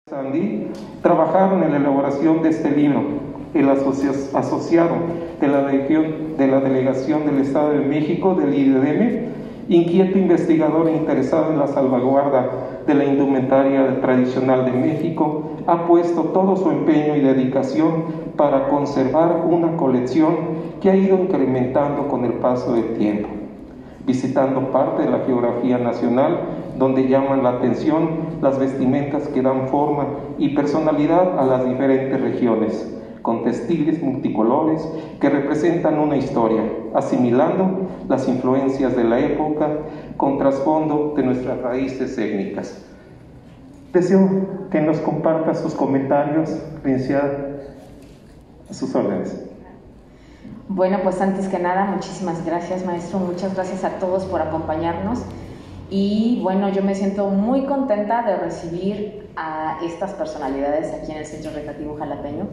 Sandy trabajaron en la elaboración de este libro. El asociado de la Delegación del Estado de México, del IDM, inquieto investigador e interesado en la salvaguarda de la indumentaria tradicional de México, ha puesto todo su empeño y dedicación para conservar una colección que ha ido incrementando con el paso del tiempo, visitando parte de la geografía nacional donde llaman la atención las vestimentas que dan forma y personalidad a las diferentes regiones, con textiles multicolores que representan una historia, asimilando las influencias de la época con trasfondo de nuestras raíces étnicas. Deseo que nos comparta sus comentarios, licenciada, a sus órdenes. Bueno, pues antes que nada, muchísimas gracias, maestro. Muchas gracias a todos por acompañarnos. Y bueno, yo me siento muy contenta de recibir a estas personalidades aquí en el Centro Recreativo Jalapeño.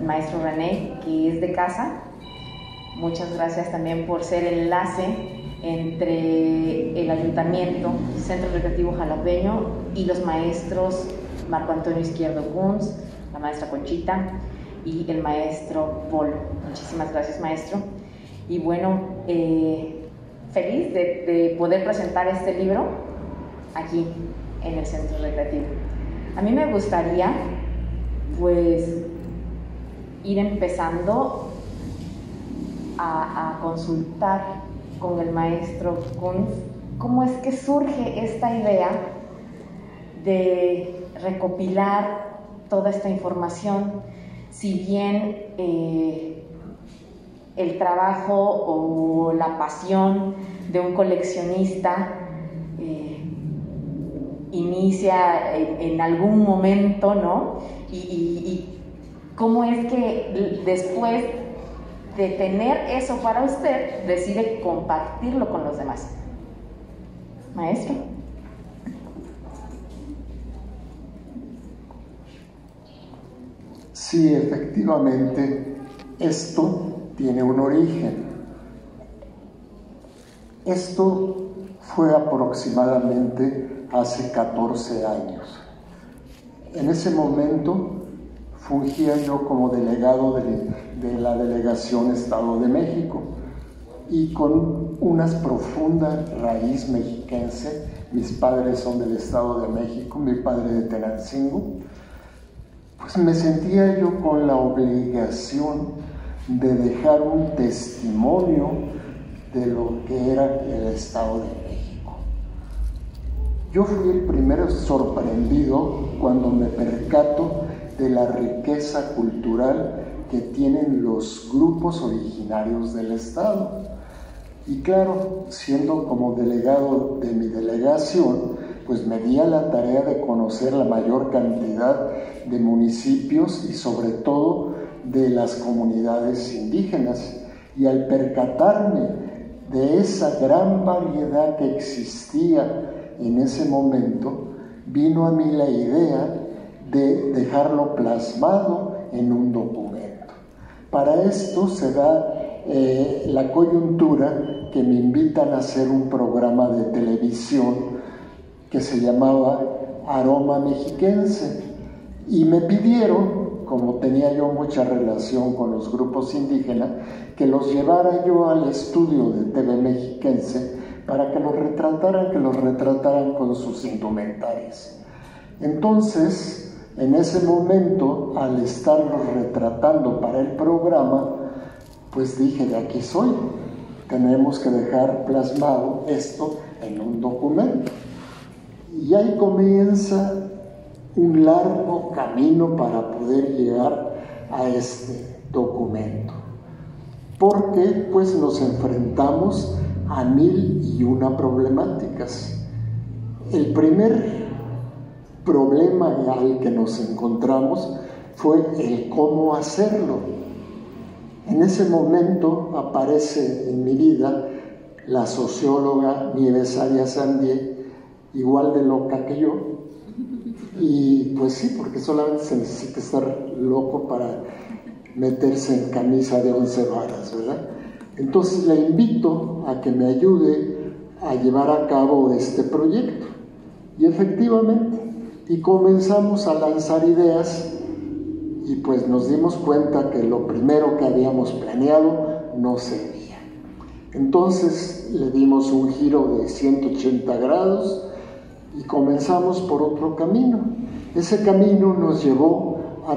Maestro René, que es de casa, muchas gracias también por ser el enlace entre el Ayuntamiento, Centro Recreativo Jalapeño y los maestros Marco Antonio Izquierdo Kunz, la maestra Conchita y el maestro Polo. Muchísimas gracias, maestro. Y bueno, feliz de poder presentar este libro aquí en el Centro Recreativo. A mí me gustaría, pues, ir empezando a consultar con el maestro Kunz cómo es que surge esta idea de recopilar toda esta información. Si bien el trabajo o la pasión de un coleccionista inicia en algún momento, ¿no? Y cómo es que después de tener eso para usted, decide compartirlo con los demás. Maestro. Sí, efectivamente, esto tiene un origen. Esto fue aproximadamente hace 14 años. En ese momento fungía yo como delegado de la Delegación Estado de México y con una profunda raíz mexiquense. Mis padres son del Estado de México, mi padre de Tenancingo. Pues me sentía yo con la obligación de dejar un testimonio de lo que era el Estado de México. Yo fui el primero sorprendido cuando me percato de la riqueza cultural que tienen los grupos originarios del Estado. Y claro, siendo como delegado de mi delegación, pues me di a la tarea de conocer la mayor cantidad de municipios y sobre todo de las comunidades indígenas. Y al percatarme de esa gran variedad que existía en ese momento, vino a mí la idea de dejarlo plasmado en un documento. Para esto se da la coyuntura que me invitan a hacer un programa de televisión que se llamaba Aroma Mexiquense, y me pidieron, como tenía yo mucha relación con los grupos indígenas, que los llevara yo al estudio de TV Mexiquense para que los retrataran con sus indumentarias. Entonces, en ese momento, al estarlos retratando para el programa, pues dije, de aquí soy, tenemos que dejar plasmado esto en un documento. Y ahí comienza un largo camino para poder llegar a este documento, porque pues nos enfrentamos a 1001 problemáticas. El primer problema al que nos encontramos fue el cómo hacerlo. En ese momento aparece en mi vida la socióloga Nieves Arias Andié, igual de loca que yo, y pues sí, porque solamente se necesita estar loco para meterse en camisa de 11 varas, ¿verdad? Entonces le invito a que me ayude a llevar a cabo este proyecto, y efectivamente Y comenzamos a lanzar ideas y pues nos dimos cuenta que lo primero que habíamos planeado no servía. Entonces le dimos un giro de 180 grados y comenzamos por otro camino. Ese camino nos llevó a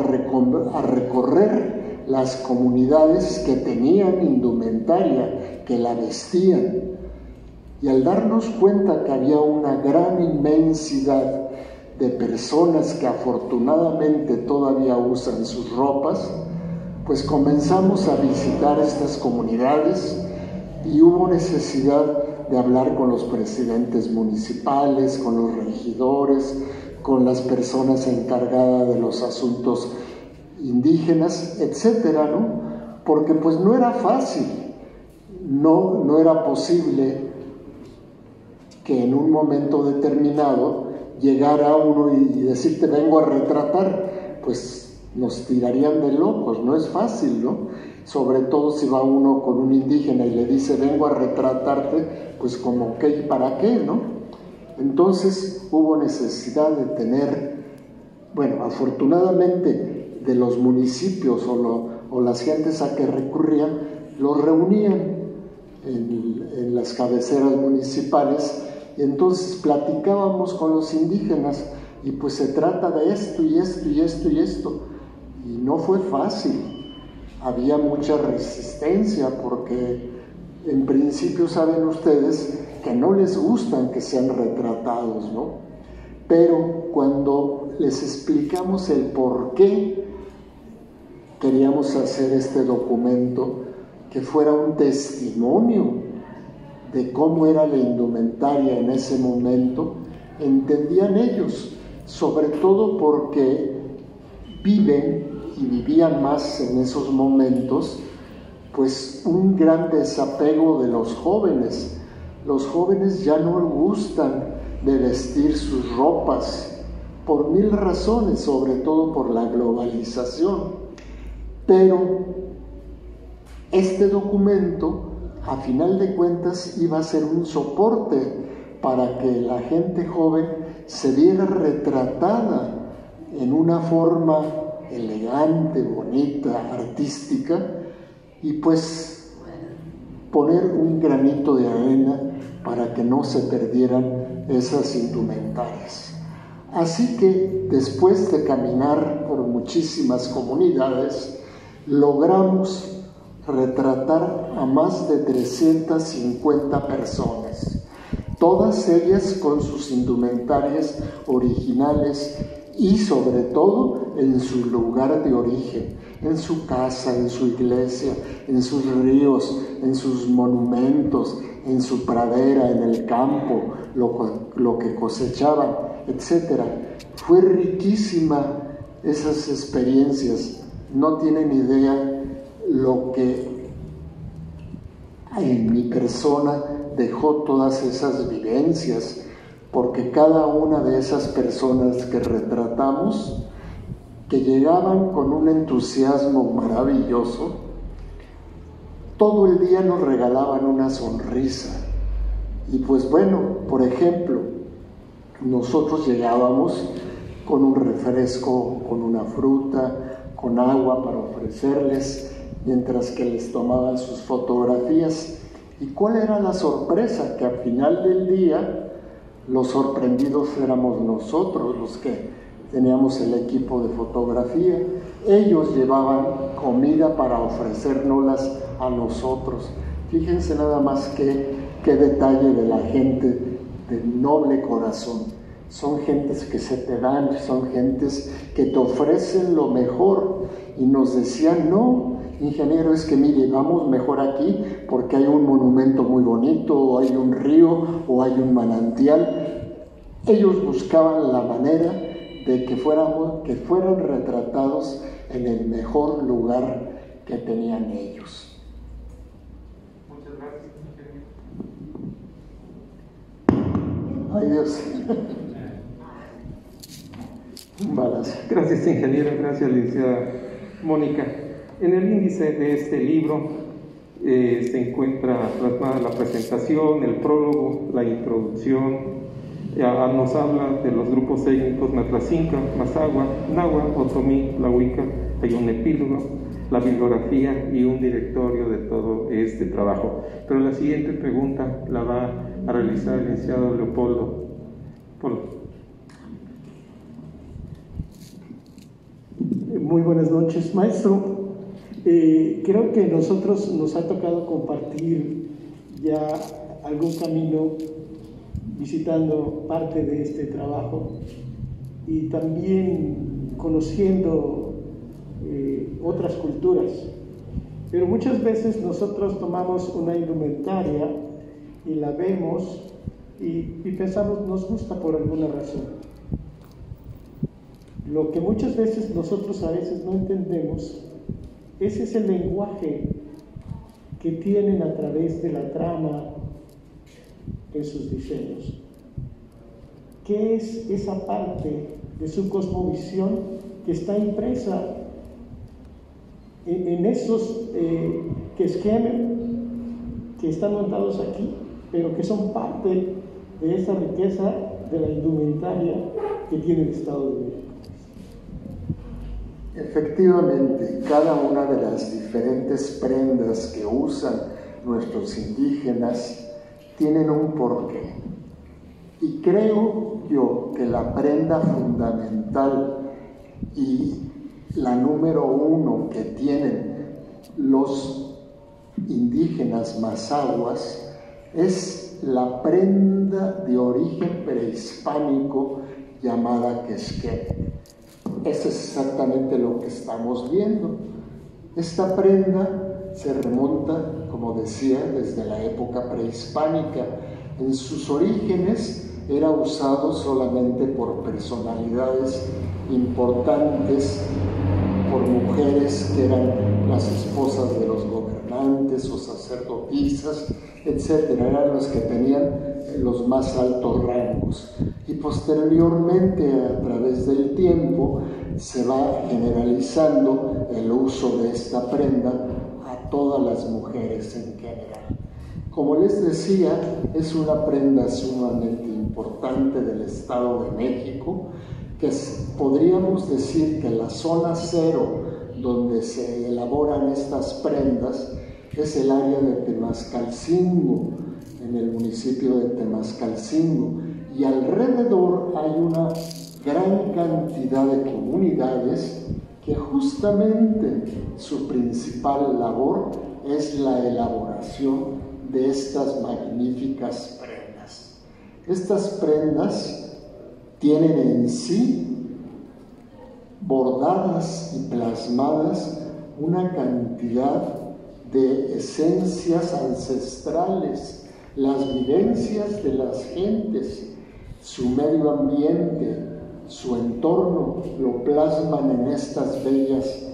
recorrer las comunidades que tenían indumentaria, que la vestían. Y al darnos cuenta que había una gran inmensidad de personas que afortunadamente todavía usan sus ropas, pues comenzamos a visitar estas comunidades y hubo necesidad de hablar con los presidentes municipales, con los regidores, con las personas encargadas de los asuntos indígenas, etcétera, ¿no? Porque pues no era fácil, no era posible que en un momento determinado llegara uno y decirte vengo a retratar, pues nos tirarían de locos, no es fácil, ¿no? Sobre todo si va uno con un indígena y le dice vengo a retratarte, pues como ¿qué y para qué, no? Entonces hubo necesidad de tener, bueno, afortunadamente de los municipios o las gentes a que recurrían, los reunían en las cabeceras municipales. Y entonces platicábamos con los indígenas y pues se trata de esto y esto y esto y esto. Y no fue fácil, había mucha resistencia porque en principio saben ustedes que no les gustan que sean retratados, ¿no? Pero cuando les explicamos el por qué queríamos hacer este documento, que fuera un testimonio de cómo era la indumentaria en ese momento, entendían ellos, sobre todo porque viven y vivían más en esos momentos, pues un gran desapego de los jóvenes. Los jóvenes ya no gustan de vestir sus ropas por mil razones, sobre todo por la globalización. Pero este documento, a final de cuentas, iba a ser un soporte para que la gente joven se viera retratada en una forma elegante, bonita, artística, y pues poner un granito de arena para que no se perdieran esas indumentarias. Así que después de caminar por muchísimas comunidades, logramos retratar a más de 350 personas, todas ellas con sus indumentarias originales y sobre todo en su lugar de origen, en su casa, en su iglesia, en sus ríos, en sus monumentos, en su pradera, en el campo, lo que cosechaban, etc. Fue riquísima esas experiencias, no tienen idea lo que en mi persona dejó todas esas vivencias, porque cada una de esas personas que retratamos, que llegaban con un entusiasmo maravilloso, todo el día nos regalaban una sonrisa. Y pues bueno, por ejemplo, nosotros llegábamos con un refresco, con una fruta, con agua para ofrecerles, mientras que les tomaban sus fotografías. ¿Y cuál era la sorpresa? Que al final del día los sorprendidos éramos nosotros, los que teníamos el equipo de fotografía. Ellos llevaban comida para ofrecérnoslas a nosotros. Fíjense nada más qué detalle de la gente de noble corazón. Son gentes que se te dan, son gentes que te ofrecen lo mejor. Y nos decían, no, ingeniero, es que mire, vamos mejor aquí porque hay un monumento muy bonito, o hay un río, o hay un manantial. Ellos buscaban la manera de que fueran retratados en el mejor lugar que tenían ellos. Muchas gracias, ingeniero. Ay, Dios. Gracias, ingeniero. Gracias, licenciada Mónica. En el índice de este libro se encuentra plasmada la presentación, el prólogo, la introducción, Nos habla de los grupos técnicos Matlacinca, Mazahua, Náhuatl, Otomí, Tlahuica. Hay un epílogo, la bibliografía y un directorio de todo este trabajo. Pero la siguiente pregunta la va a realizar el licenciado Leopoldo. Muy buenas noches, maestro. Creo que nosotros nos ha tocado compartir ya algún camino visitando parte de este trabajo y también conociendo otras culturas. Pero muchas veces nosotros tomamos una indumentaria y la vemos y pensamos nos gusta por alguna razón. Lo que muchas veces nosotros a veces no entendemos es ese lenguaje que tienen a través de la trama en sus diseños. ¿Qué es esa parte de su cosmovisión que está impresa en esos esquemas que están montados aquí, pero que son parte de esa riqueza de la indumentaria que tiene el Estado de México? Efectivamente, cada una de las diferentes prendas que usan nuestros indígenas tienen un porqué. Y creo yo que la prenda fundamental y la número uno que tienen los indígenas mazahuas es la prenda de origen prehispánico llamada quesqué. Eso es exactamente lo que estamos viendo. Esta prenda se remonta, como decía, desde la época prehispánica. En sus orígenes era usado solamente por personalidades importantes, por mujeres que eran las esposas de los gobernantes o sacerdotisas, etc. Eran los que tenían los más altos rangos. Y posteriormente, a través del tiempo, se va generalizando el uso de esta prenda a todas las mujeres en general. Como les decía, es una prenda sumamente importante del Estado de México, que podríamos decir que la zona cero donde se elaboran estas prendas es el área de Temascalcingo, en el municipio de Temascalcingo, y alrededor hay una gran cantidad de comunidades que justamente su principal labor es la elaboración de estas magníficas prendas. Estas prendas tienen en sí bordadas y plasmadas una cantidad de esencias ancestrales, las vivencias de las gentes, su medio ambiente, su entorno, lo plasman en estas bellas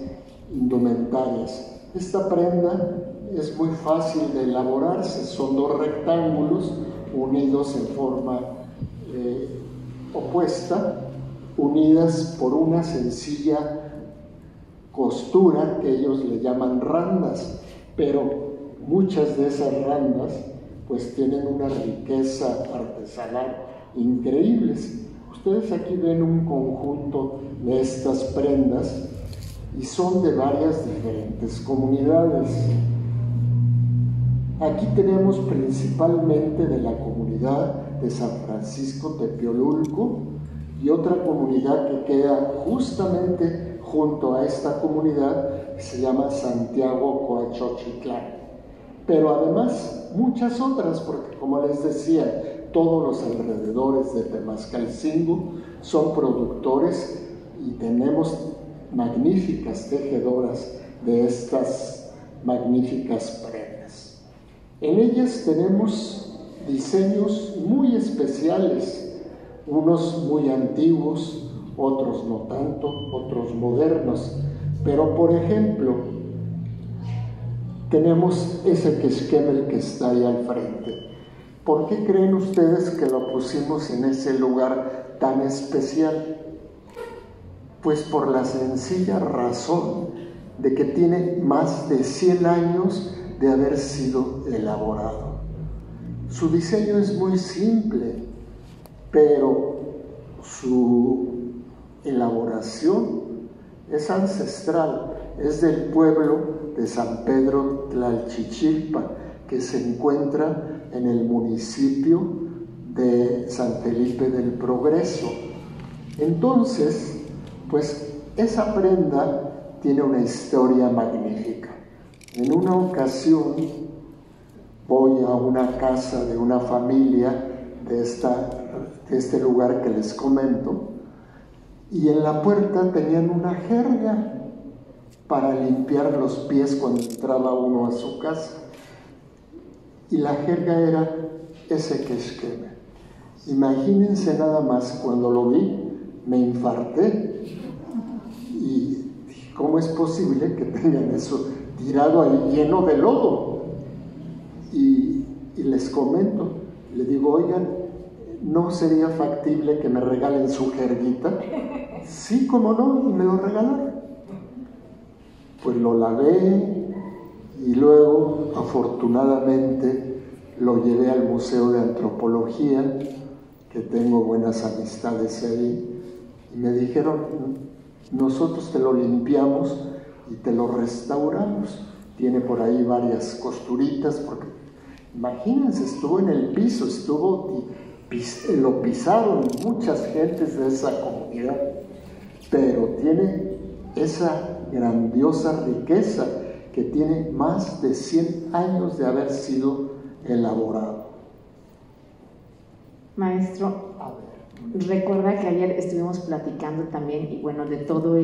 indumentarias. Esta prenda es muy fácil de elaborarse, son dos rectángulos unidos en forma opuesta, unidas por una sencilla costura que ellos le llaman randas, pero muchas de esas randas pues tienen una riqueza artesanal increíbles. Ustedes aquí ven un conjunto de estas prendas y son de varias diferentes comunidades. Aquí tenemos principalmente de la comunidad de San Francisco Tepeolulco y otra comunidad que queda justamente junto a esta comunidad que se llama Santiago Coachochitlán. Pero además muchas otras, porque como les decía, todos los alrededores de Temascalcingo son productores y tenemos magníficas tejedoras de estas magníficas prendas. En ellas tenemos diseños muy especiales, unos muy antiguos, otros no tanto, otros modernos. Pero por ejemplo, tenemos ese quesquemel que está ahí al frente. ¿Por qué creen ustedes que lo pusimos en ese lugar tan especial? Pues por la sencilla razón de que tiene más de 100 años de haber sido elaborado. Su diseño es muy simple, pero su elaboración es ancestral, es del pueblo de San Pedro Tlalchichilpa, que se encuentra en el municipio de San Felipe del Progreso. Entonces, pues esa prenda tiene una historia magnífica. En una ocasión voy a una casa de una familia de este lugar que les comento, y en la puerta tenían una jerga para limpiar los pies cuando entraba uno a su casa, y la jerga era ese quexqueme. Imagínense nada más, cuando lo vi me infarté y dije, ¿cómo es posible que tengan eso tirado ahí lleno de lodo? Y les comento, le digo, oigan, ¿no sería factible que me regalen su jerguita? Sí, cómo no, y me lo regalaron. Pues lo lavé y luego, afortunadamente, lo llevé al Museo de Antropología, que tengo buenas amistades ahí, y me dijeron, nosotros te lo limpiamos y te lo restauramos. Tiene por ahí varias costuritas, porque imagínense, estuvo en el piso, lo pisaron muchas gentes de esa comunidad, pero tiene esa grandiosa riqueza que tiene más de 100 años de haber sido elaborado. Maestro, recuerda que ayer estuvimos platicando también, y bueno, de todos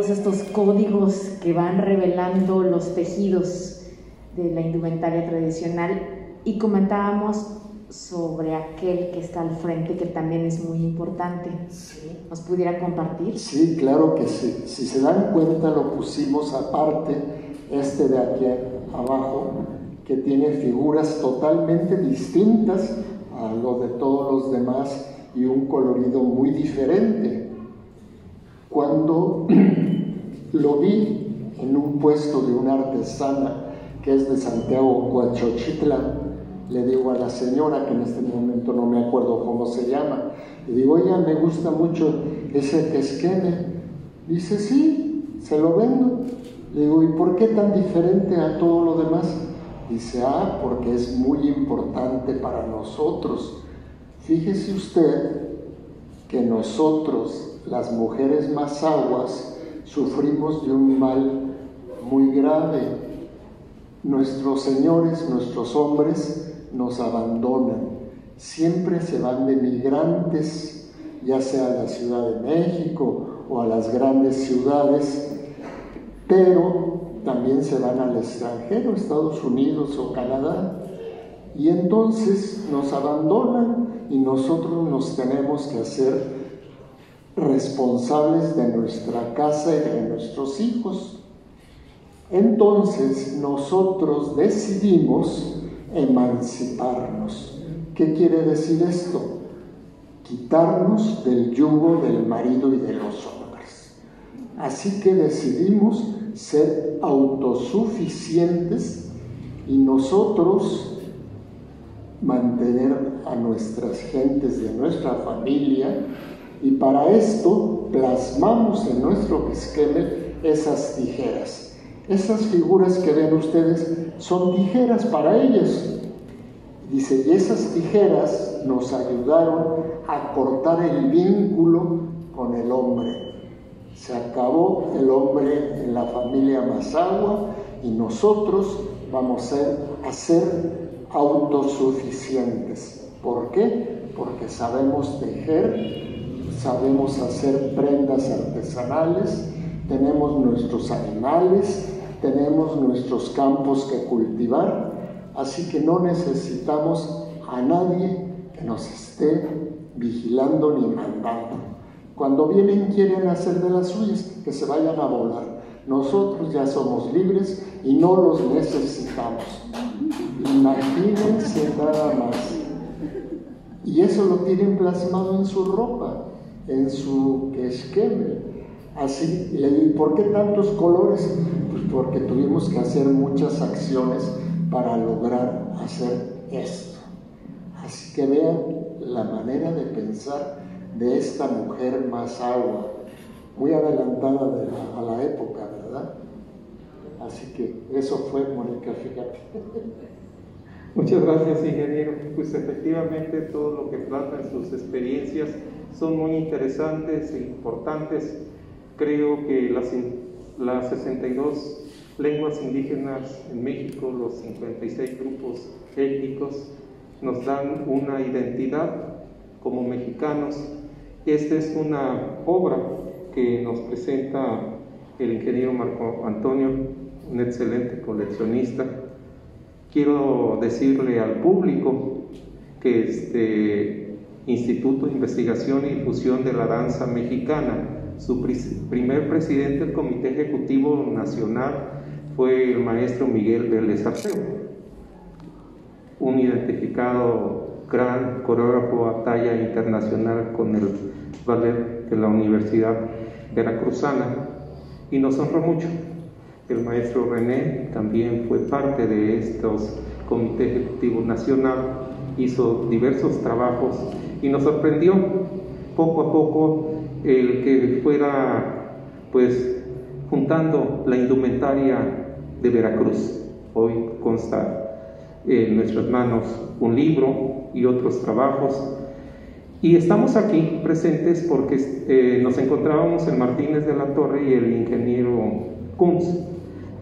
estos códigos que van revelando los tejidos de la indumentaria tradicional, y comentábamos sobre aquel que está al frente, que también es muy importante. Sí. ¿Nos pudiera compartir? Sí, claro que sí. Si se dan cuenta, lo pusimos aparte, de aquí abajo, que tiene figuras totalmente distintas a lo de todos los demás y un colorido muy diferente. Cuando lo vi en un puesto de una artesana que es de Santiago Coachochitlán, le digo a la señora, que en este momento no me acuerdo cómo se llama, le digo, oiga, me gusta mucho ese quexqueme. Dice, sí, se lo vendo. Le digo, ¿y por qué tan diferente a todo lo demás? Dice, porque es muy importante para nosotros. Fíjese usted que nosotros, las mujeres mazahuas, sufrimos de un mal muy grave. Nuestros señores, nuestros hombres, nos abandonan. Siempre se van de migrantes, ya sea a la Ciudad de México o a las grandes ciudades, pero también se van al extranjero, Estados Unidos o Canadá, y entonces nos abandonan y nosotros nos tenemos que hacer responsables de nuestra casa y de nuestros hijos. Entonces nosotros decidimos emanciparnos. ¿Qué quiere decir esto? Quitarnos del yugo del marido y de los hombres. Así que decidimos ser autosuficientes y nosotros mantener a nuestras gentes de nuestra familia, y para esto plasmamos en nuestro quexqueme esas tijeras. Esas figuras que ven ustedes son tijeras para ellos. Dice, y esas tijeras nos ayudaron a cortar el vínculo con el hombre. Se acabó el hombre en la familia mazahua y nosotros vamos a ser autosuficientes. ¿Por qué? Porque sabemos tejer, sabemos hacer prendas artesanales, tenemos nuestros animales, tenemos nuestros campos que cultivar, así que no necesitamos a nadie que nos esté vigilando ni mandando. Cuando vienen quieren hacer de las suyas, que se vayan a volar. Nosotros ya somos libres y no los necesitamos. Imagínense nada más. Y eso lo tienen plasmado en su ropa, en su quexqueme. Así, y le digo, ¿por qué tantos colores? Pues porque tuvimos que hacer muchas acciones para lograr hacer esto. Así que vean la manera de pensar de esta mujer más agua, muy adelantada a la época, ¿verdad? Así que eso fue, Mónica, fíjate. Muchas gracias, ingeniero. Pues efectivamente todo lo que tratan sus experiencias son muy interesantes e importantes. Creo que las 62 lenguas indígenas en México, los 56 grupos étnicos, nos dan una identidad como mexicanos. Esta es una obra que nos presenta el ingeniero Marco Antonio, un excelente coleccionista. Quiero decirle al público que este Instituto de Investigación y Difusión de la Danza Mexicana, su primer presidente del Comité Ejecutivo Nacional fue el maestro Miguel Vélez Arceo, un identificado gran coreógrafo a talla internacional con el ballet de la Universidad Veracruzana, y nos honró mucho. El maestro René también fue parte de estos Comité Ejecutivo Nacional, hizo diversos trabajos y nos sorprendió poco a poco el que fuera pues juntando la indumentaria de Veracruz. Hoy consta en nuestras manos un libro y otros trabajos, y estamos aquí presentes porque nos encontrábamos en Martínez de la Torre y el ingeniero Kunz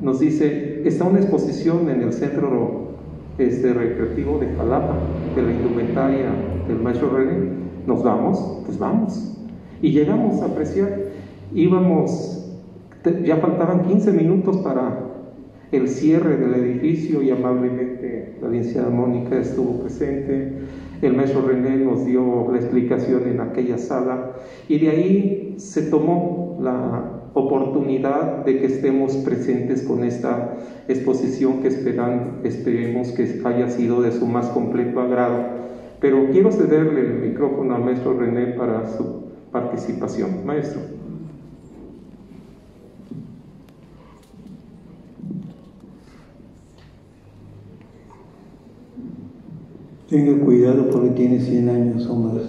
nos dice: está una exposición en el centro recreativo de Jalapa de la indumentaria del maestro René. ¿Nos vamos? Pues vamos. Y llegamos a apreciar. Íbamos, ya faltaban 15 minutos para el cierre del edificio y amablemente la licenciada Mónica estuvo presente. El maestro René nos dio la explicación en aquella sala y de ahí se tomó la oportunidad de que estemos presentes con esta exposición que esperemos que haya sido de su más completo agrado. Pero quiero cederle el micrófono al maestro René para su participación. Maestro. Tenga cuidado porque tiene 100 años o más.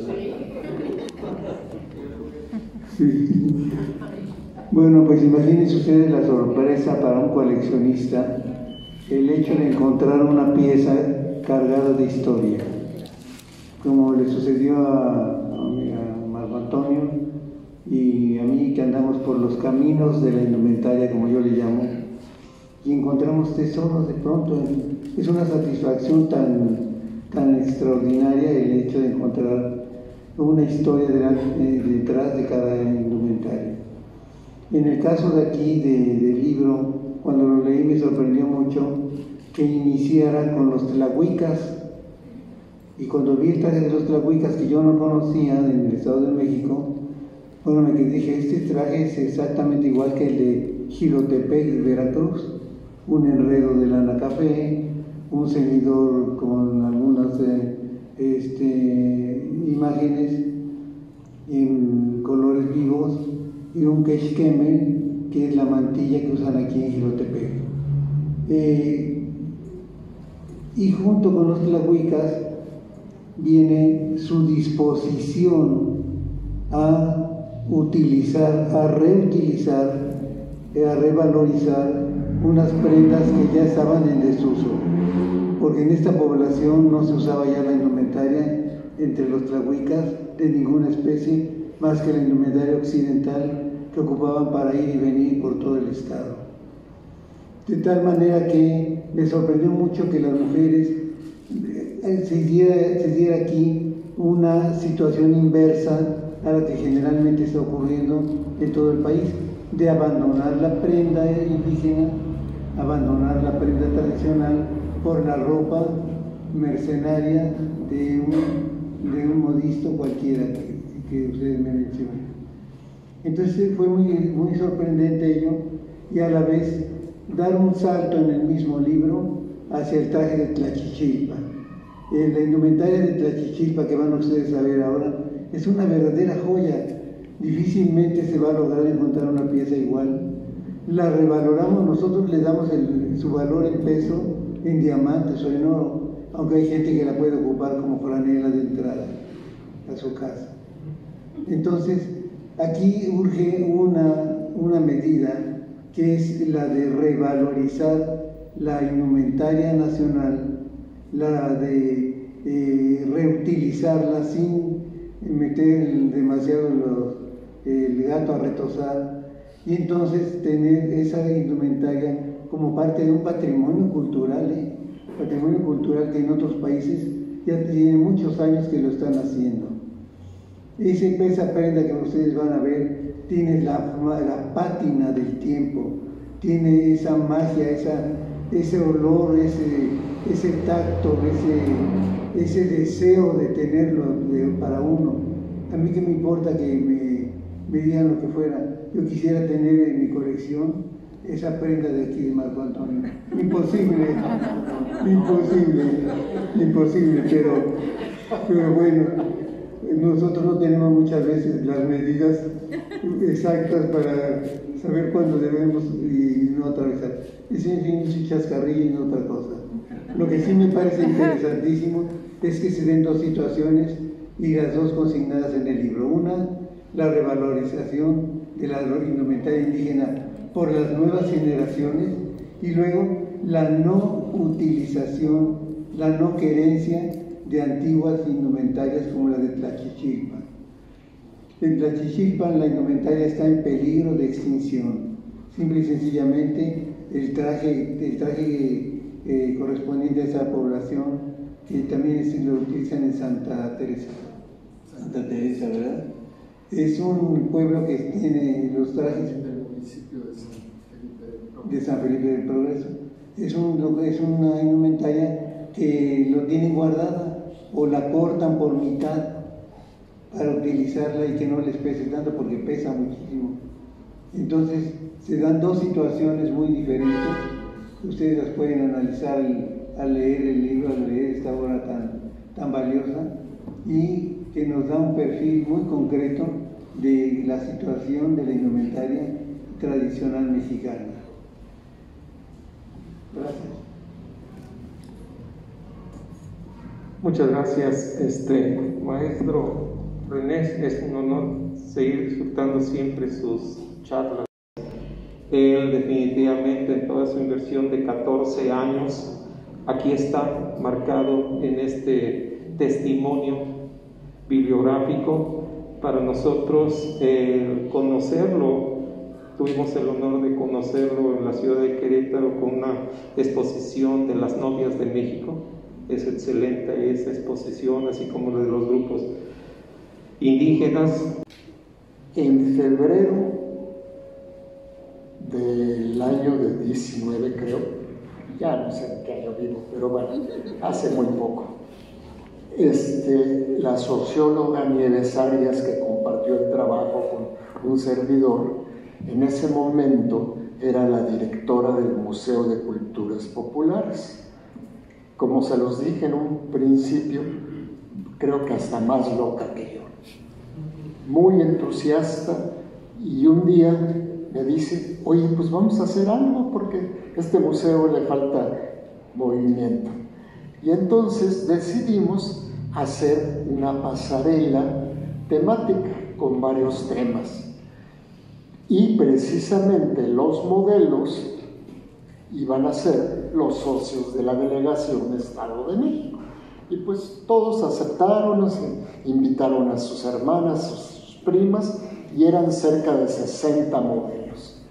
Sí. Bueno, pues imagínense ustedes la sorpresa para un coleccionista, el hecho de encontrar una pieza cargada de historia, como le sucedió a Marco Antonio y a mí, que andamos por los caminos de la indumentaria, como yo le llamo, y encontramos tesoros de pronto. Es una satisfacción tan extraordinaria el hecho de encontrar una historia detrás de cada indumentaria. En el caso de aquí del libro, cuando lo leí me sorprendió mucho que iniciara con los tlahuicas, y cuando vi el traje de los tlahuicas que yo no conocía en el Estado de México, bueno, me dije, este traje es exactamente igual que el de Jilotepec de Veracruz, un enredo de lana café, un ceñidor con algunas imágenes en colores vivos y un quechqueme, que es la mantilla que usan aquí en Jilotepec. Y junto con los tlahuicas viene su disposición a utilizar, a reutilizar, a revalorizar unas prendas que ya estaban en desuso, porque en esta población no se usaba ya la indumentaria entre los tlahuicas de ninguna especie, más que la indumentaria occidental que ocupaban para ir y venir por todo el estado. De tal manera que me sorprendió mucho que las mujeres se diera aquí una situación inversa a la que generalmente está ocurriendo en todo el país, de abandonar la prenda indígena, abandonar la prenda tradicional por la ropa mercenaria de un modisto cualquiera que ustedes me mencionan. Entonces fue muy sorprendente ello, y a la vez dar un salto en el mismo libro hacia el traje de Tlachichilpa. La indumentaria de Tlachichilpa que van ustedes a ver ahora es una verdadera joya. Difícilmente se va a lograr encontrar una pieza igual. La revaloramos, nosotros le damos su valor en peso, en diamantes o en oro, aunque hay gente que la puede ocupar como franela de entrada. su casa. Entonces, aquí urge una medida que es la de revalorizar la indumentaria nacional, la de reutilizarla sin meter demasiado el gato a retozar, y entonces tener esa indumentaria como parte de un patrimonio cultural que en otros países ya tiene muchos años que lo están haciendo. Esa prenda que ustedes van a ver tiene la pátina del tiempo, tiene esa magia, ese olor, ese tacto, ese deseo de tenerlo para uno. A mí que me importa que me digan lo que fuera, yo quisiera tener en mi colección esa prenda de aquí de Marco Antonio. Imposible, pero bueno, nosotros no tenemos muchas veces las medidas exactas para saber cuándo debemos y no atravesar. Es en fin un chascarrillo y no otra cosa. Lo que sí me parece interesantísimo es que se den dos situaciones y las dos consignadas en el libro. Una, la revalorización de la indumentaria indígena por las nuevas generaciones, y luego la no utilización, la no querencia de antiguas indumentarias como la de Tlachichilpan. En Tlachichilpan la indumentaria está en peligro de extinción. Simple y sencillamente el traje correspondiente a esa población, que también lo utilizan en Santa Teresa, ¿verdad? Es un pueblo que tiene los trajes del municipio de San Felipe del Progreso. Es una indumentaria que lo tienen guardada o la cortan por mitad para utilizarla y que no les pese tanto, porque pesa muchísimo. Entonces se dan dos situaciones muy diferentes. Ustedes las pueden analizar al leer el libro, al leer esta obra tan valiosa, y que nos da un perfil muy concreto de la situación de la indumentaria tradicional mexicana. Gracias. Muchas gracias, maestro René. Es un honor seguir disfrutando siempre sus charlas. Él definitivamente en toda su inversión de 14 años, aquí está marcado en este testimonio bibliográfico. Para nosotros conocerlo, tuvimos el honor de conocerlo en la ciudad de Querétaro con una exposición de las novias de México. Es excelente esa exposición, así como la de los grupos indígenas. En febrero del año de 19, creo, ya no sé en qué año vivo, pero bueno, hace muy poco, la socióloga Nieves Arias, que compartió el trabajo con un servidor, en ese momento era la directora del Museo de Culturas Populares. Como se los dije en un principio, creo que hasta más loca que yo, muy entusiasta, y un día me dice: oye, pues vamos a hacer algo porque a este museo le falta movimiento. Y entonces decidimos hacer una pasarela temática con varios temas, y precisamente los modelos iban a ser los socios de la delegación de Estado de México. Y pues todos aceptaron, nos invitaron a sus hermanas, a sus primas, y eran cerca de 60 modelos.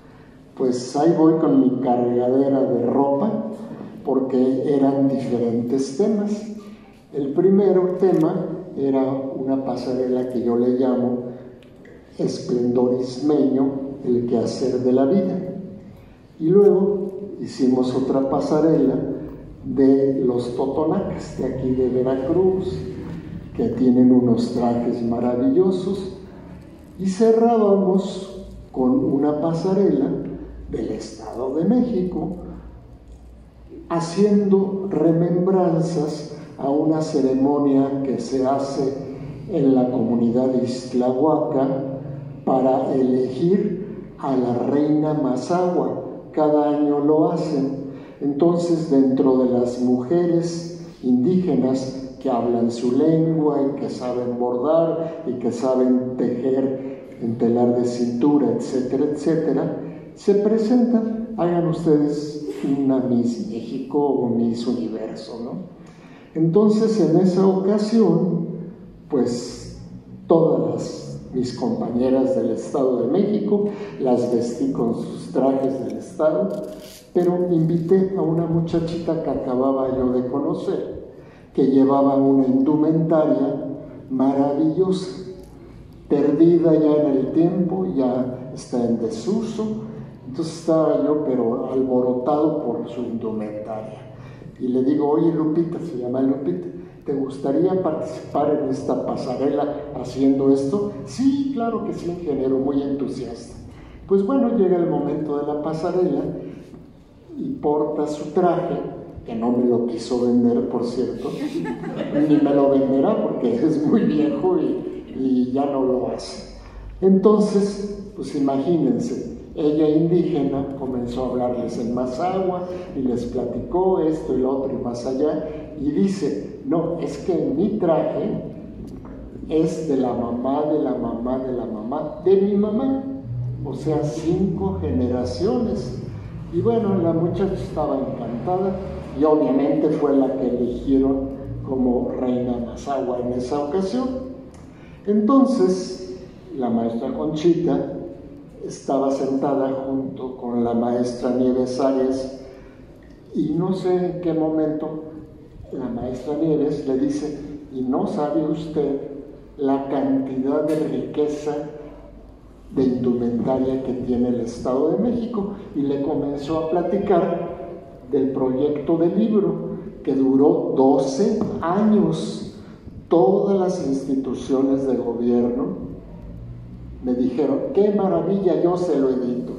Pues ahí voy con mi cargadera de ropa, porque eran diferentes temas. El primer tema era una pasarela que yo le llamo esplendor ismeño, el quehacer de la vida. Y luego hicimos otra pasarela de los totonacas de aquí de Veracruz, que tienen unos trajes maravillosos, y cerrábamos con una pasarela del Estado de México, haciendo remembranzas a una ceremonia que se hace en la comunidad de Ixtlahuaca para elegir a la reina Mazahua. Cada año lo hacen. Entonces, dentro de las mujeres indígenas que hablan su lengua y que saben bordar y que saben tejer en telar de cintura, etcétera, etcétera, se presentan. Hagan ustedes una Miss México o un Miss Universo, ¿no? Entonces, en esa ocasión, pues todas mis compañeras del Estado de México las vestí con sus trajes del Estado, pero invité a una muchachita que acababa yo de conocer, que llevaba una indumentaria maravillosa, perdida ya en el tiempo, ya está en desuso. Entonces estaba yo pero alborotado por su indumentaria, y le digo: oye, Lupita, se llama Lupita, ¿te gustaría participar en esta pasarela haciendo esto? Sí, claro que sí, ingeniero, muy entusiasta. Pues bueno, llega el momento de la pasarela y porta su traje, que no me lo quiso vender, por cierto, ni me lo venderá porque es muy viejo y ya no lo hace. Entonces, pues imagínense, ella indígena comenzó a hablarles en mazahua y les platicó esto y lo otro y más allá, y dice: no, es que mi traje es de la mamá, de la mamá, de la mamá, de mi mamá, o sea, 5 generaciones. Y bueno, la muchacha estaba encantada y obviamente fue la que eligieron como reina mazahua en esa ocasión. Entonces, la maestra Conchita estaba sentada junto con la maestra Nieves Arias, y no sé en qué momento la maestra Nieves le dice: ¿y no sabe usted la cantidad de riqueza de indumentaria que tiene el Estado de México? Y le comenzó a platicar del proyecto de libro que duró 12 años. Todas las instituciones de gobierno me dijeron: ¡qué maravilla, yo se lo edito!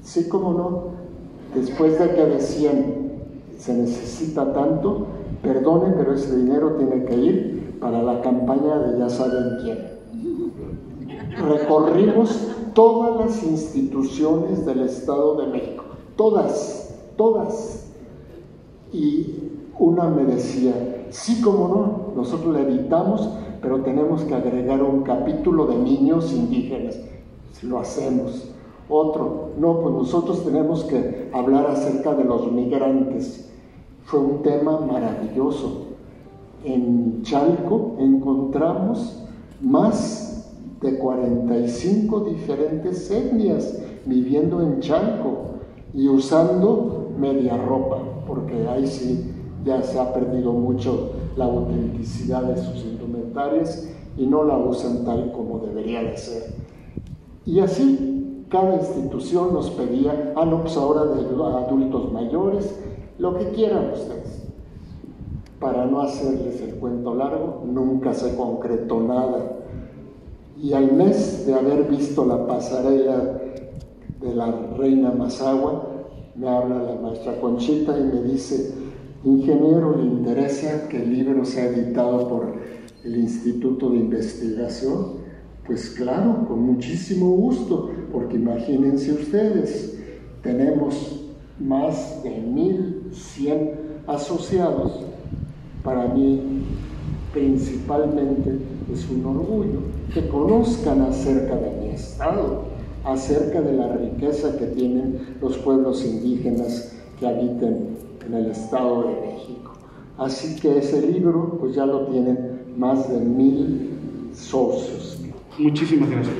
Sí, cómo no. Después de que decían: se necesita tanto, perdone, pero ese dinero tiene que ir para la campaña de ya saben quién. Recorrimos todas las instituciones del Estado de México, todas. Y una me decía: sí, cómo no, nosotros la editamos, pero tenemos que agregar un capítulo de niños indígenas. Lo hacemos. Otro: no, pues nosotros tenemos que hablar acerca de los migrantes. Fue un tema maravilloso. En Chalco encontramos más de 45 diferentes etnias viviendo en Chalco y usando media ropa, porque ahí sí ya se ha perdido mucho la autenticidad de sus indumentarias y no la usan tal como debería de ser. Y así cada institución nos pedía: no, pues ahora de adultos mayores, lo que quieran ustedes. Para no hacerles el cuento largo, nunca se concretó nada. Y al mes de haber visto la pasarela de la reina mazahua, me habla la maestra Conchita y me dice: ingeniero, ¿le interesa que el libro sea editado por el Instituto de Investigación? Pues claro, con muchísimo gusto, porque imagínense ustedes, tenemos más de 1,100 asociados. Para mí, principalmente, es un orgullo que conozcan acerca de mi estado, acerca de la riqueza que tienen los pueblos indígenas que habitan en el Estado de México. Así que ese libro, pues ya lo tienen más de 1,000 socios. Muchísimas gracias.